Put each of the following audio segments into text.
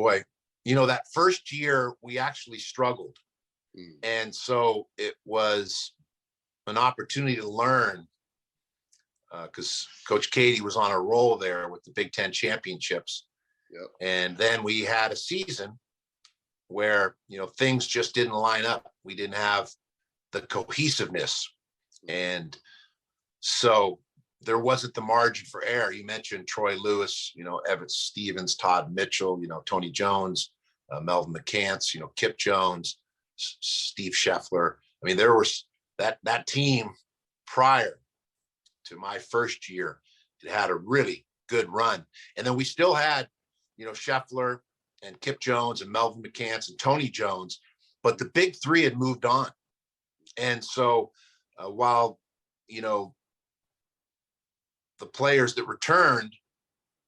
Boy, that first year we actually struggled. And so it was an opportunity to learn because Coach Katie was on a roll there with the Big Ten championships. Yep. And then we had a season where, things just didn't line up. We didn't have the cohesiveness. And so there wasn't the margin for error. You mentioned Troy Lewis, Everett Stevens, Todd Mitchell, Tony Jones, Melvin McCants, Kip Jones, Steve Scheffler. I mean, there was that team prior to my first year. It had a really good run. And then we still had, Scheffler and Kip Jones and Melvin McCants and Tony Jones, but the big three had moved on. And so while, the players that returned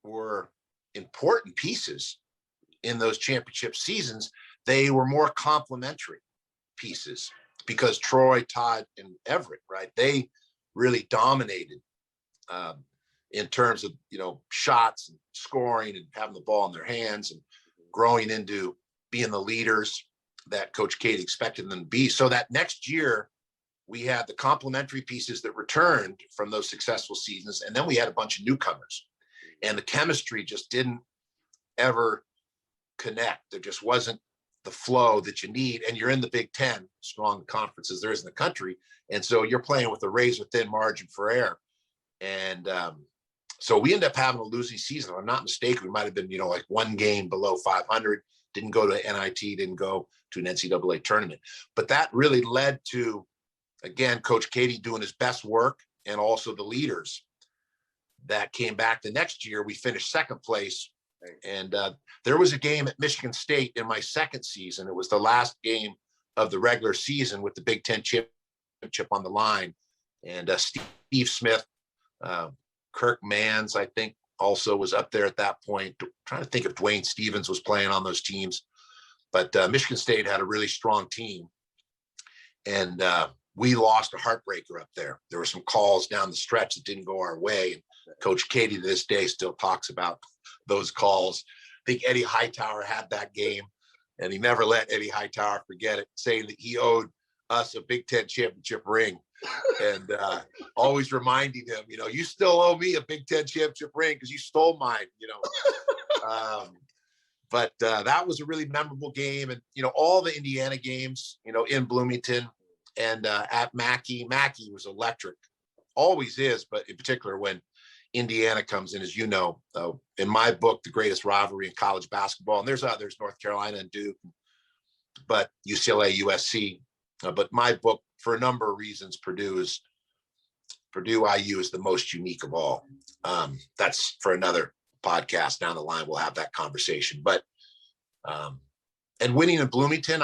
were important pieces in those championship seasons, they were more complementary pieces because Troy, Todd, and Everett, right? They really dominated in terms of, shots and scoring and having the ball in their hands and growing into being the leaders that Coach Katie expected them to be. So that next year, we had the complementary pieces that returned from those successful seasons. And then we had a bunch of newcomers. And the chemistry just didn't ever connect. There just wasn't the flow that you need. And you're in the Big Ten, strong conferences there is in the country. And so you're playing with a razor thin margin for error. And so we ended up having a losing season. If I'm not mistaken, we might have been, like one game below 500, didn't go to NIT, didn't go to an NCAA tournament. But that really led to, again, Coach Katie doing his best work and also the leaders that came back the next year. We finished second place. And there was a game at Michigan State in my second season. It was the last game of the regular season with the Big Ten championship on the line. And Steve Smith, Kirk Mans, I think, also was up there at that point. I'm trying to think if Dwayne Stevens was playing on those teams. But Michigan State had a really strong team. And we lost a heartbreaker up there. There were some calls down the stretch that didn't go our way. And Coach Katie to this day still talks about those calls. I think Eddie Hightower had that game, and he never let Eddie Hightower forget it, saying that he owed us a Big Ten championship ring. And always reminding him, you still owe me a Big Ten championship ring because you stole mine, But that was a really memorable game. And, all the Indiana games, in Bloomington and at Mackey was electric, always is, but in particular when Indiana comes in, as you know, in my book, the greatest rivalry in college basketball. And there's others, North Carolina and Duke, but UCLA, USC. But my book, for a number of reasons, Purdue IU is the most unique of all. That's for another podcast down the line. We'll have that conversation. But and winning in Bloomington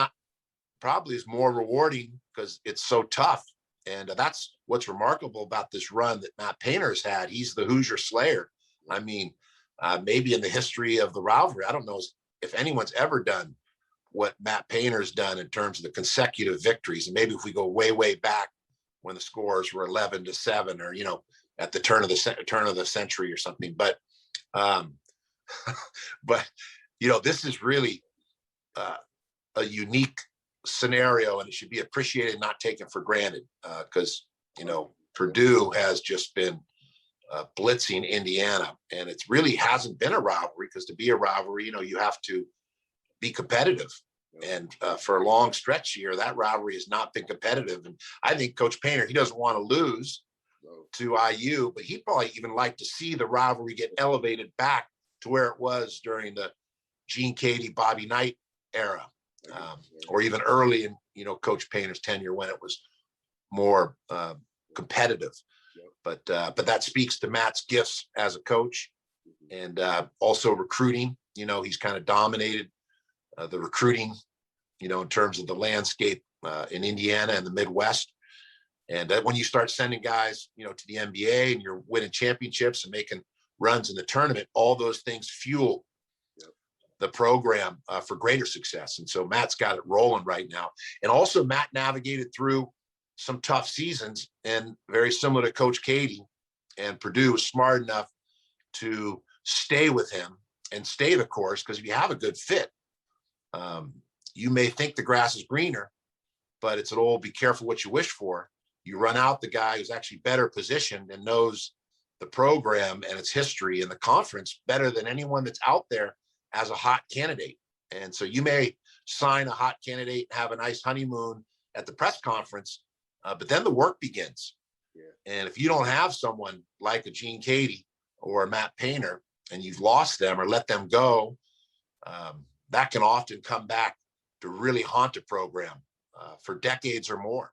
probably is more rewarding because it's so tough. And that's what's remarkable about this run that Matt Painter's had. He's the Hoosier Slayer. I mean, maybe in the history of the rivalry, I don't know if anyone's ever done what Matt Painter's done in terms of the consecutive victories. And maybe if we go way, way back when the scores were 11-7 or, at the turn of the century or something. But, this is really a unique scenario, and it should be appreciated, not taken for granted, because Purdue has just been blitzing Indiana, and it really hasn't been a rivalry, because to be a rivalry, you have to be competitive. And for a long stretch here, that rivalry has not been competitive. And I think Coach Painter, he doesn't want to lose to IU, but he'd probably even like to see the rivalry get elevated back to where it was during the Gene Katie, Bobby Knight era. Or even early in, Coach Painter's tenure when it was more competitive. But that speaks to Matt's gifts as a coach, and also recruiting. He's kind of dominated the recruiting, in terms of the landscape in Indiana and the Midwest. And when you start sending guys, to the NBA and you're winning championships and making runs in the tournament, all those things fuel the program for greater success. And so Matt's got it rolling right now. And also Matt navigated through some tough seasons, and very similar to Coach Katie, and Purdue was smart enough to stay with him and stay the course, because if you have a good fit, you may think the grass is greener, but it's an old be careful what you wish for. You run out the guy who's actually better positioned and knows the program and its history and the conference better than anyone that's out there as a hot candidate. And so you may sign a hot candidate and have a nice honeymoon at the press conference, but then the work begins. Yeah. And if you don't have someone like a Gene Cady or a Matt Painter, and you've lost them or let them go, that can often come back to really haunt a program for decades or more.